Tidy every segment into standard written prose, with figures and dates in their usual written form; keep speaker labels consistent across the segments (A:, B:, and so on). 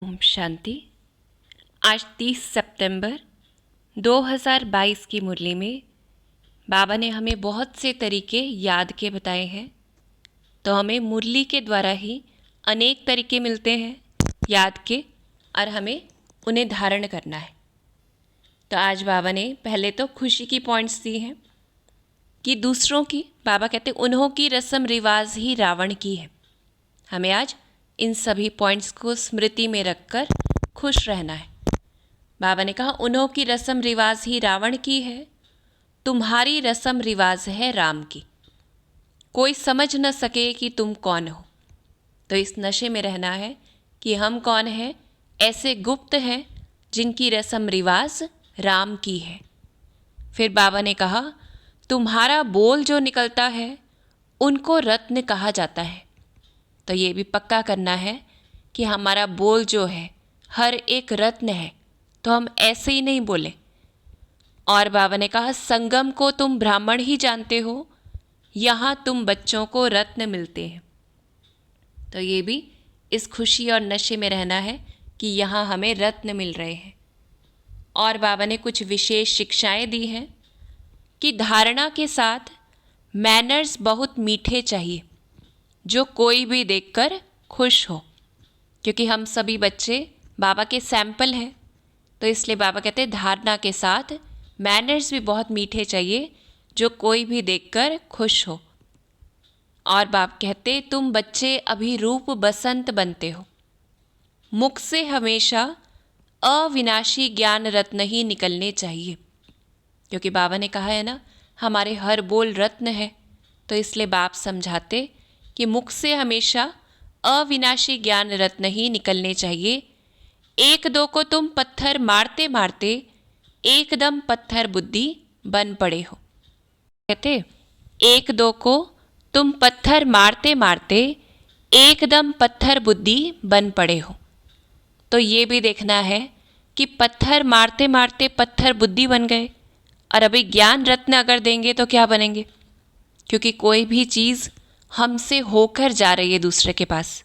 A: ओम शांति। आज 30 सितंबर 2022 की मुरली में बाबा ने हमें बहुत से तरीके याद के बताए हैं। तो हमें मुरली के द्वारा ही अनेक तरीके मिलते हैं याद के, और हमें उन्हें धारण करना है। तो आज बाबा ने पहले तो खुशी की पॉइंट्स दी हैं कि दूसरों की, बाबा कहते उन्हों की रस्म रिवाज ही रावण की है। हमें आज इन सभी पॉइंट्स को स्मृति में रखकर खुश रहना है। बाबा ने कहा उन्हों की रस्म रिवाज ही रावण की है, तुम्हारी रस्म रिवाज है राम की। कोई समझ न सके कि तुम कौन हो। तो इस नशे में रहना है कि हम कौन हैं, ऐसे गुप्त हैं जिनकी रस्म रिवाज राम की है। फिर बाबा ने कहा तुम्हारा बोल जो निकलता है उनको रत्न कहा जाता है। तो ये भी पक्का करना है कि हमारा बोल जो है हर एक रत्न है, तो हम ऐसे ही नहीं बोले। और बाबा ने कहा संगम को तुम ब्राह्मण ही जानते हो, यहाँ तुम बच्चों को रत्न मिलते हैं। तो ये भी इस खुशी और नशे में रहना है कि यहाँ हमें रत्न मिल रहे हैं। और बाबा ने कुछ विशेष शिक्षाएं दी हैं कि धारणा के साथ मैनर्स बहुत मीठे चाहिए, जो कोई भी देखकर खुश हो। क्योंकि हम सभी बच्चे बाबा के सैंपल हैं, तो इसलिए बाबा कहते हैं धारणा के साथ मैनर्स भी बहुत मीठे चाहिए, जो कोई भी देखकर खुश हो। और बाप कहते तुम बच्चे अभी रूप बसंत बनते हो, मुख से हमेशा अविनाशी ज्ञान रत्न ही निकलने चाहिए। क्योंकि बाबा ने कहा है ना, हमारे हर बोल रत्न है। तो इसलिए बाप समझाते कि मुख से हमेशा अविनाशी ज्ञान रत्न ही निकलने चाहिए। एक दो को तुम पत्थर मारते मारते एकदम पत्थर बुद्धि बन पड़े हो। कहते एक दो को तुम पत्थर मारते मारते एकदम पत्थर बुद्धि बन पड़े हो। तो ये भी देखना है कि पत्थर मारते मारते पत्थर बुद्धि बन गए, और अभी ज्ञान रत्न अगर देंगे तो क्या बनेंगे। क्योंकि कोई भी चीज़ हमसे होकर जा रही है दूसरे के पास।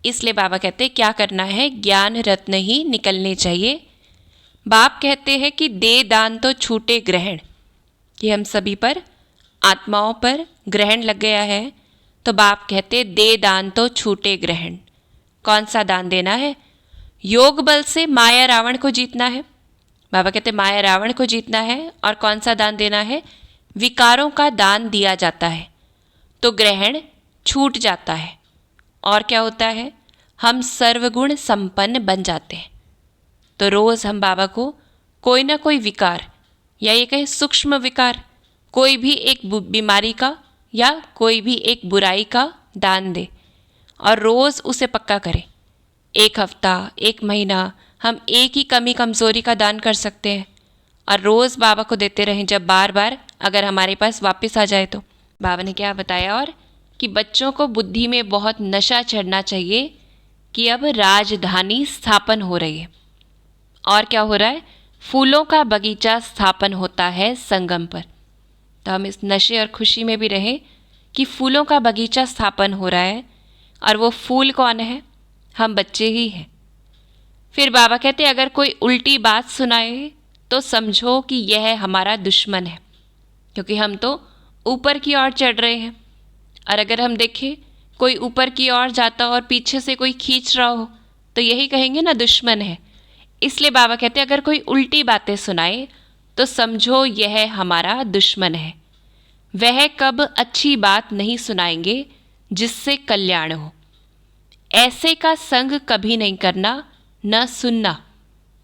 A: इसलिए बाबा कहते हैं क्या करना है, ज्ञान रत्न ही निकलने चाहिए। बाप कहते हैं कि दे दान तो छूटे ग्रहण, कि हम सभी पर, आत्माओं पर ग्रहण लग गया है। तो बाप कहते दे दान तो छूटे ग्रहण। कौन सा दान देना है? योग बल से माया रावण को जीतना है। बाबा कहते माया रावण को जीतना है। और कौन सा दान देना है? विकारों का दान दिया जाता है तो ग्रहण छूट जाता है। और क्या होता है? हम सर्वगुण संपन्न बन जाते हैं। तो रोज़ हम बाबा को कोई ना कोई विकार, या ये कहें सूक्ष्म विकार, कोई भी एक बीमारी का या कोई भी एक बुराई का दान दे, और रोज़ उसे पक्का करें। एक हफ्ता, एक महीना हम एक ही कमी कमज़ोरी का दान कर सकते हैं, और रोज़ बाबा को देते रहें। जब बार बार अगर हमारे पास वापस आ जाए तो बाबा ने क्या बताया, और कि बच्चों को बुद्धि में बहुत नशा चढ़ना चाहिए कि अब राजधानी स्थापन हो रही है। और क्या हो रहा है? फूलों का बगीचा स्थापन होता है संगम पर। तो हम इस नशे और खुशी में भी रहें कि फूलों का बगीचा स्थापन हो रहा है, और वो फूल कौन है? हम बच्चे ही हैं। फिर बाबा कहते अगर कोई उल्टी बात सुनाए तो समझो कि यह हमारा दुश्मन है, क्योंकि हम तो ऊपर की ओर चढ़ रहे हैं। और अगर हम देखें कोई ऊपर की ओर जाता और पीछे से कोई खींच रहा हो, तो यही कहेंगे ना दुश्मन है। इसलिए बाबा कहते अगर कोई उल्टी बातें सुनाए तो समझो यह हमारा दुश्मन है। वह कब अच्छी बात नहीं सुनाएंगे जिससे कल्याण हो। ऐसे का संग कभी नहीं करना, न सुनना।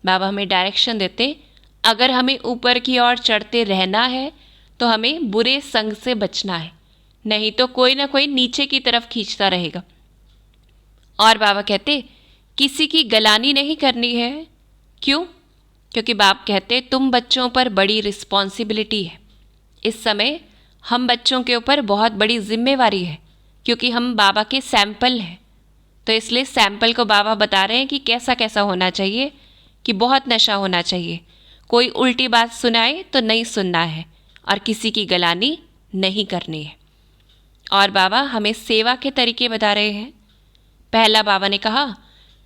A: बाबा हमें डायरेक्शन देते, अगर हमें ऊपर की ओर चढ़ते रहना है तो हमें बुरे संग से बचना है, नहीं तो कोई ना कोई नीचे की तरफ खींचता रहेगा। और बाबा कहते किसी की गलानी नहीं करनी है। क्यों? क्योंकि बाप कहते तुम बच्चों पर बड़ी रिस्पॉन्सिबिलिटी है। इस समय हम बच्चों के ऊपर बहुत बड़ी जिम्मेवारी है, क्योंकि हम बाबा के सैंपल हैं। तो इसलिए सैंपल को बाबा बता रहे हैं कि कैसा कैसा होना चाहिए, कि बहुत नशा होना चाहिए। कोई उल्टी बात सुनाए तो नहीं सुनना है, और किसी की गलानी नहीं करनी है। और बाबा हमें सेवा के तरीके बता रहे हैं। पहला बाबा ने कहा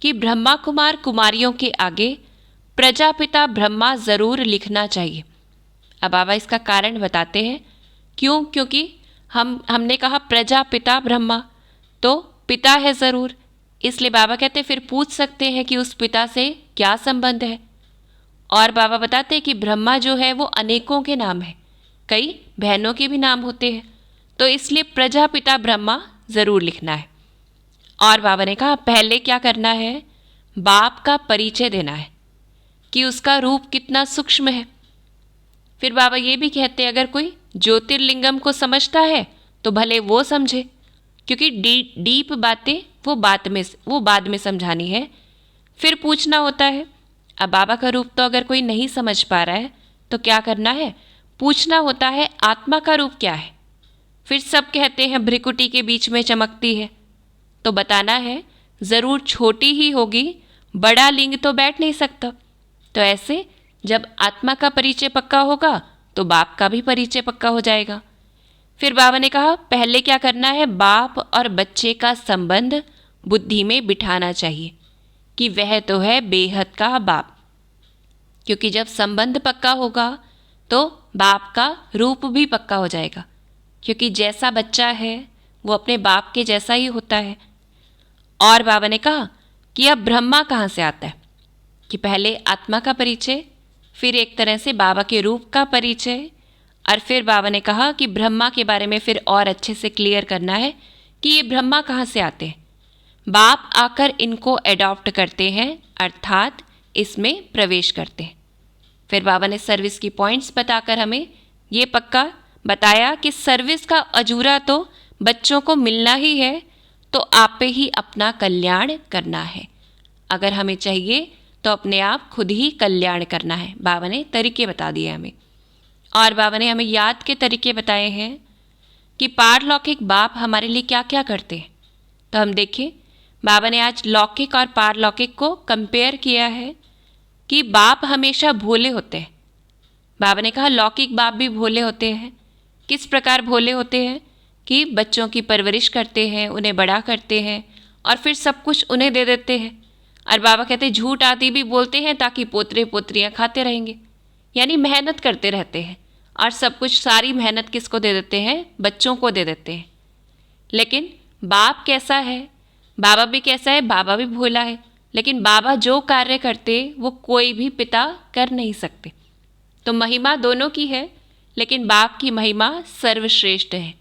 A: कि ब्रह्मा कुमार कुमारियों के आगे प्रजापिता ब्रह्मा ज़रूर लिखना चाहिए। अब बाबा इसका कारण बताते हैं क्यों, क्योंकि हमने कहा प्रजापिता ब्रह्मा, तो पिता है ज़रूर, इसलिए बाबा कहते फिर पूछ सकते हैं कि उस पिता से क्या संबंध है। और बाबा बताते हैं कि ब्रह्मा जो है वो अनेकों के नाम है, कई बहनों के भी नाम होते हैं, तो इसलिए प्रजापिता ब्रह्मा ज़रूर लिखना है। और बाबा ने कहा पहले क्या करना है, बाप का परिचय देना है कि उसका रूप कितना सूक्ष्म है। फिर बाबा ये भी कहते हैं अगर कोई ज्योतिर्लिंगम को समझता है तो भले वो समझे, क्योंकि डीप बातें वो बाद में समझानी है, फिर पूछना होता है। अब बाबा का रूप तो अगर कोई नहीं समझ पा रहा है तो क्या करना है, पूछना होता है आत्मा का रूप क्या है। फिर सब कहते हैं भ्रिकुटी के बीच में चमकती है, तो बताना है ज़रूर छोटी ही होगी, बड़ा लिंग तो बैठ नहीं सकता। तो ऐसे जब आत्मा का परिचय पक्का होगा तो बाप का भी परिचय पक्का हो जाएगा। फिर बाबा ने कहा पहले क्या करना है, बाप और बच्चे का संबंध बुद्धि में बिठाना चाहिए कि वह तो है बेहद का बाप, क्योंकि जब संबंध पक्का होगा तो बाप का रूप भी पक्का हो जाएगा, क्योंकि जैसा बच्चा है वो अपने बाप के जैसा ही होता है। और बाबा ने कहा कि अब ब्रह्मा कहाँ से आता है, कि पहले आत्मा का परिचय, फिर एक तरह से बाबा के रूप का परिचय, और फिर बाबा ने कहा कि ब्रह्मा के बारे में फिर और अच्छे से क्लियर करना है कि ये ब्रह्मा कहाँ से आते हैं। बाप आकर इनको एडॉप्ट करते हैं, अर्थात इसमें प्रवेश करते हैं। फिर बाबा ने सर्विस की पॉइंट्स बताकर हमें ये पक्का बताया कि सर्विस का अजूरा तो बच्चों को मिलना ही है, तो आप पे ही अपना कल्याण करना है। अगर हमें चाहिए तो अपने आप खुद ही कल्याण करना है। बाबा ने तरीके बता दिए हमें, और बाबा ने हमें याद के तरीके बताए हैं कि पारलौकिक बाप हमारे लिए क्या क्या करते हैं। तो हम देखें, बाबा ने आज लौकिक और पारलौकिक को कंपेयर किया है कि बाप हमेशा भोले होते हैं। बाबा ने कहा लौकिक बाप भी भोले होते हैं। किस प्रकार भोले होते हैं, कि बच्चों की परवरिश करते हैं, उन्हें बड़ा करते हैं और फिर सब कुछ उन्हें दे देते हैं। और बाबा कहते हैं झूठ आदि भी बोलते हैं ताकि पोतरे पोतरियाँ खाते रहेंगे, यानी मेहनत करते रहते हैं और सब कुछ, सारी मेहनत किसको दे देते हैं, बच्चों को दे देते हैं। लेकिन बाप कैसा है, बाबा भी कैसा है, बाबा भी भोला है, लेकिन बाबा जो कार्य करते वो कोई भी पिता कर नहीं सकते। तो महिमा दोनों की है, लेकिन बाप की महिमा सर्वश्रेष्ठ है।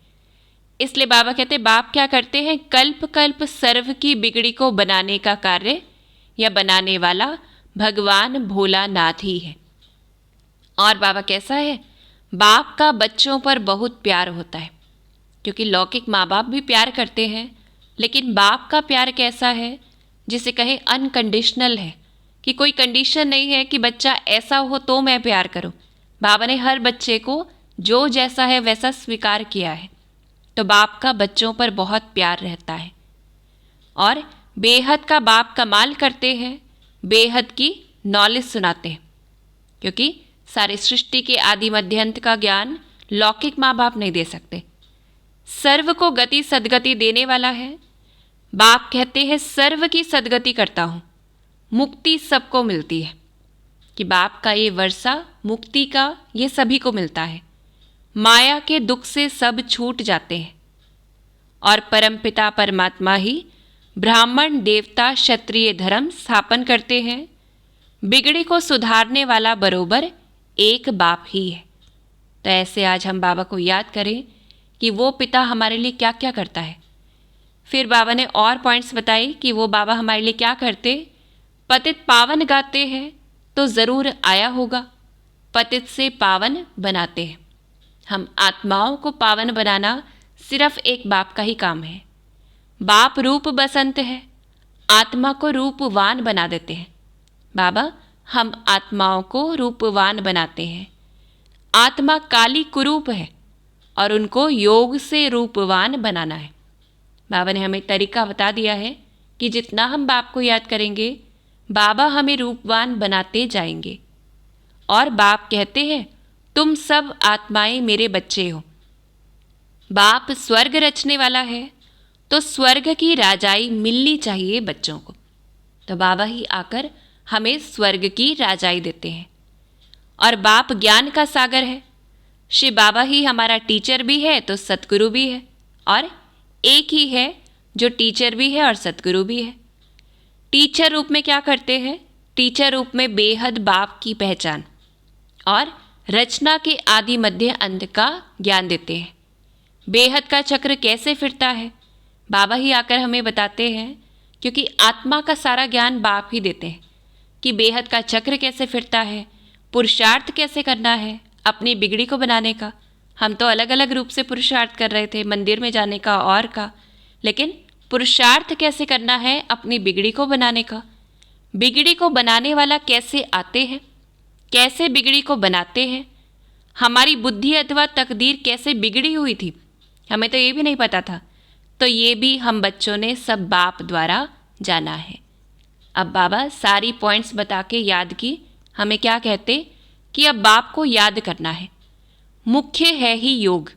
A: इसलिए बाबा कहते बाप क्या करते हैं, कल्प कल्प सर्व की बिगड़ी को बनाने का कार्य या बनाने वाला भगवान भोलानाथ ही है। और बाबा कैसा है, बाप का बच्चों पर बहुत प्यार होता है, क्योंकि लौकिक माँ बाप भी प्यार करते हैं, लेकिन बाप का प्यार कैसा है, जिसे कहें अनकंडीशनल है, कि कोई कंडीशन नहीं है कि बच्चा ऐसा हो तो मैं प्यार करूं। बाबा ने हर बच्चे को जो जैसा है वैसा स्वीकार किया है। तो बाप का बच्चों पर बहुत प्यार रहता है। और बेहद का बाप कमाल करते हैं, बेहद की नॉलेज सुनाते हैं, क्योंकि सारी सृष्टि के आदि मध्य अंत का ज्ञान लौकिक माँ बाप नहीं दे सकते। सर्व को गति सदगति देने वाला है। बाप कहते हैं सर्व की सदगति करता हूँ, मुक्ति सबको मिलती है, कि बाप का ये वर्षा मुक्ति का ये सभी को मिलता है। माया के दुख से सब छूट जाते हैं, और परमपिता परमात्मा ही ब्राह्मण देवता क्षत्रिय धर्म स्थापन करते हैं। बिगड़ी को सुधारने वाला बरोबर एक बाप ही है। तो ऐसे आज हम बाबा को याद करें कि वो पिता हमारे लिए क्या क्या करता है। फिर बाबा ने और पॉइंट्स बताई कि वो बाबा हमारे लिए क्या करते। पतित पावन गाते हैं तो ज़रूर आया होगा, पतित से पावन बनाते हैं। हम आत्माओं को पावन बनाना सिर्फ एक बाप का ही काम है। बाप रूप बसंत है, आत्मा को रूपवान बना देते हैं। बाबा हम आत्माओं को रूपवान बनाते हैं। आत्मा काली कुरूप है और उनको योग से रूपवान बनाना है। बाबा ने हमें तरीका बता दिया है कि जितना हम बाप को याद करेंगे बाबा हमें रूपवान बनाते जाएंगे। और बाप कहते हैं तुम सब आत्माएं मेरे बच्चे हो। बाप स्वर्ग रचने वाला है, तो स्वर्ग की राजाई मिलनी चाहिए बच्चों को। तो बाबा ही आकर हमें स्वर्ग की राजाई देते हैं। और बाप ज्ञान का सागर है। श्री बाबा ही हमारा टीचर भी है तो सतगुरु भी है, और एक ही है जो टीचर भी है और सतगुरु भी है। टीचर रूप में क्या करते हैं? टीचर रूप में बेहद बाप की पहचान और रचना के आदि मध्य अंत का ज्ञान देते हैं। बेहद का चक्र कैसे फिरता है बाबा ही आकर हमें बताते हैं, क्योंकि आत्मा का सारा ज्ञान बाप ही देते हैं कि बेहद का चक्र कैसे फिरता है, पुरुषार्थ कैसे करना है अपनी बिगड़ी को बनाने का। हम तो अलग अलग रूप से पुरुषार्थ कर रहे थे, मंदिर में जाने का और का, लेकिन पुरुषार्थ कैसे करना है अपनी बिगड़ी को बनाने का। बिगड़ी को बनाने वाला कैसे आते हैं, कैसे बिगड़ी को बनाते हैं, हमारी बुद्धि अथवा तकदीर कैसे बिगड़ी हुई थी हमें तो ये भी नहीं पता था। तो ये भी हम बच्चों ने सब बाप द्वारा जाना है। अब बाबा सारी पॉइंट्स बता के याद की हमें क्या कहते कि अब बाप को याद करना है। मुख्य है ही योग।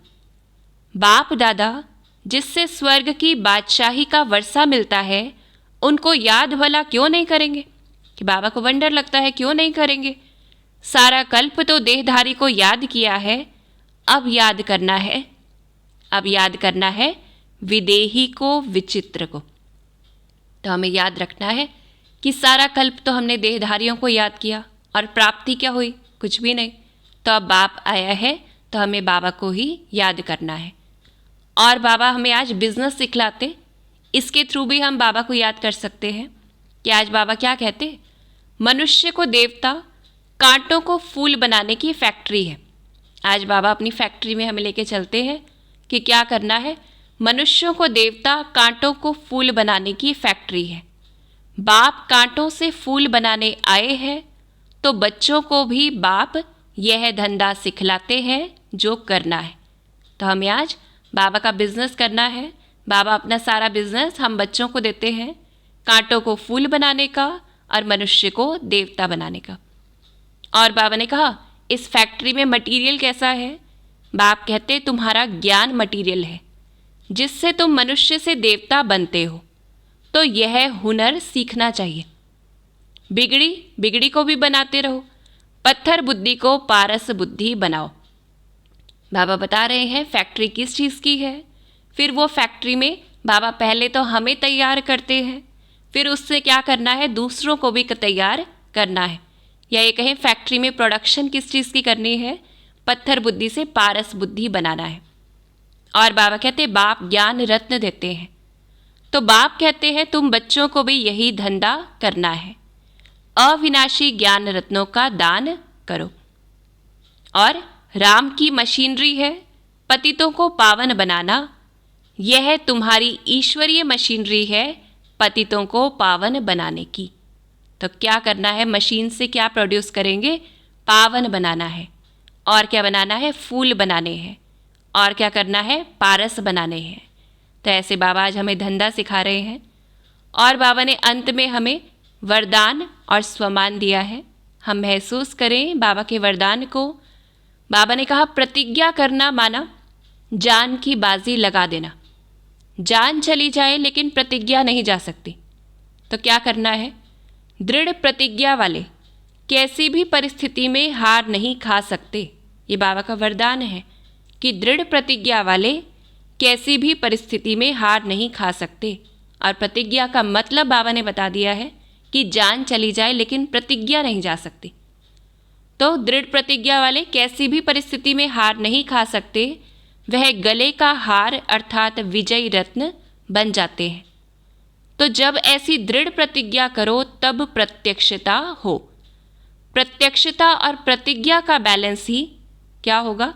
A: बाप दादा जिससे स्वर्ग की बादशाही का वर्षा मिलता है, उनको याद भला क्यों नहीं करेंगे? कि बाबा को वंडर लगता है क्यों नहीं करेंगे? सारा कल्प तो देहधारी को याद किया है, अब याद करना है। अब याद करना है विदेही को, विचित्र को। तो हमें याद रखना है कि सारा कल्प तो हमने देहधारियों को याद किया और प्राप्ति क्या हुई? कुछ भी नहीं। तो अब बाप आया है तो हमें बाबा को ही याद करना है। और बाबा हमें आज बिजनेस सिखलाते, इसके थ्रू भी हम बाबा को याद कर सकते हैं कि आज बाबा क्या कहते, मनुष्य को देवता, कांटों को फूल बनाने की फैक्ट्री है। आज बाबा अपनी फैक्ट्री में हमें लेके चलते हैं कि क्या करना है। मनुष्यों को देवता, कांटों को फूल बनाने की फैक्ट्री है। बाप कांटों से फूल बनाने आए हैं, तो बच्चों को भी बाप यह धंधा सिखलाते हैं जो करना है। तो हमें आज बाबा का बिजनेस करना है। बाबा अपना सारा बिजनेस हम बच्चों को देते हैं, कांटों को फूल बनाने का और मनुष्य को देवता बनाने का। और बाबा ने कहा इस फैक्ट्री में मटेरियल कैसा है? बाप कहते तुम्हारा ज्ञान मटेरियल है, जिससे तुम मनुष्य से देवता बनते हो। तो यह हुनर सीखना चाहिए। बिगड़ी को भी बनाते रहो, पत्थर बुद्धि को पारस बुद्धि बनाओ। बाबा बता रहे हैं फैक्ट्री किस चीज़ की है। फिर वो फैक्ट्री में बाबा पहले तो हमें तैयार करते हैं, फिर उससे क्या करना है, दूसरों को भी तैयार करना है। या ये कहें फैक्ट्री में प्रोडक्शन किस चीज़ की करनी है, पत्थर बुद्धि से पारस बुद्धि बनाना है। और बाबा कहते बाप ज्ञान रत्न देते हैं, तो बाप कहते हैं तुम बच्चों को भी यही धंधा करना है। अविनाशी ज्ञान रत्नों का दान करो। और राम की मशीनरी है पतितों को पावन बनाना, यह तुम्हारी ईश्वरीय मशीनरी है पतितों को पावन बनाने की। तो क्या करना है, मशीन से क्या प्रोड्यूस करेंगे, पावन बनाना है। और क्या बनाना है, फूल बनाने हैं। और क्या करना है, पारस बनाने हैं। तो ऐसे बाबा आज हमें धंधा सिखा रहे हैं। और बाबा ने अंत में हमें वरदान और स्वमान दिया है। हम महसूस करें बाबा के वरदान को। बाबा ने कहा प्रतिज्ञा करना माना जान की बाजी लगा देना। जान चली जाए लेकिन प्रतिज्ञा नहीं जा सकती। तो क्या करना है, दृढ़ प्रतिज्ञा वाले कैसी भी परिस्थिति में हार नहीं खा सकते। ये बाबा का वरदान है कि दृढ़ प्रतिज्ञा वाले कैसी भी परिस्थिति में हार नहीं खा सकते। और प्रतिज्ञा का मतलब बाबा ने बता दिया है कि जान चली जाए लेकिन प्रतिज्ञा नहीं जा सकती। तो दृढ़ प्रतिज्ञा वाले कैसी भी परिस्थिति में हार नहीं खा सकते। वह गले का हार अर्थात विजयी रत्न बन जाते हैं। तो जब ऐसी दृढ़ प्रतिज्ञा करो तब प्रत्यक्षता हो। प्रत्यक्षता और प्रतिज्ञा का बैलेंस ही क्या होगा,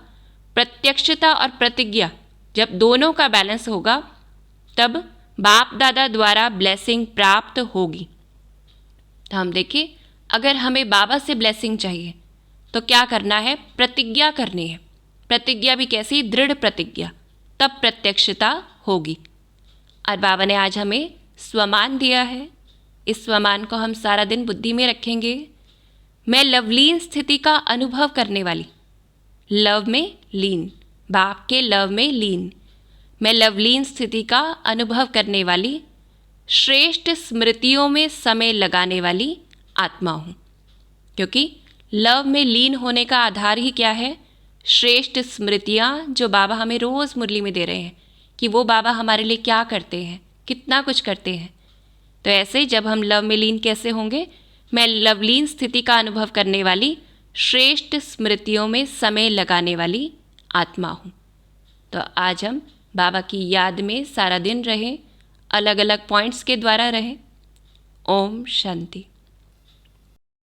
A: प्रत्यक्षता और प्रतिज्ञा जब दोनों का बैलेंस होगा तब बाप दादा द्वारा ब्लेसिंग प्राप्त होगी। तो हम देखिए अगर हमें बाबा से ब्लेसिंग चाहिए तो क्या करना है, प्रतिज्ञा करनी है। प्रतिज्ञा भी कैसी, दृढ़ प्रतिज्ञा, तब प्रत्यक्षता होगी। और बाबा ने आज हमें स्वमान दिया है। इस स्वमान को हम सारा दिन बुद्धि में रखेंगे। मैं लवलीन स्थिति का अनुभव करने वाली, लव में लीन, बाप के लव में लीन, मैं लवलीन स्थिति का अनुभव करने वाली श्रेष्ठ स्मृतियों में समय लगाने वाली आत्मा हूँ। क्योंकि लव में लीन होने का आधार ही क्या है? श्रेष्ठ स्मृतियाँ जो बाबा हमें रोज़ मुरली में दे रहे हैं कि वो बाबा हमारे लिए क्या करते हैं, कितना कुछ करते हैं। तो ऐसे ही जब हम लव में लीन कैसे होंगे? मैं लवलीन स्थिति का अनुभव करने वाली श्रेष्ठ स्मृतियों में समय लगाने वाली आत्मा हूँ। तो आज हम बाबा की याद में सारा दिन रहें, अलग अलग पॉइंट्स के द्वारा रहें। ओम शांति।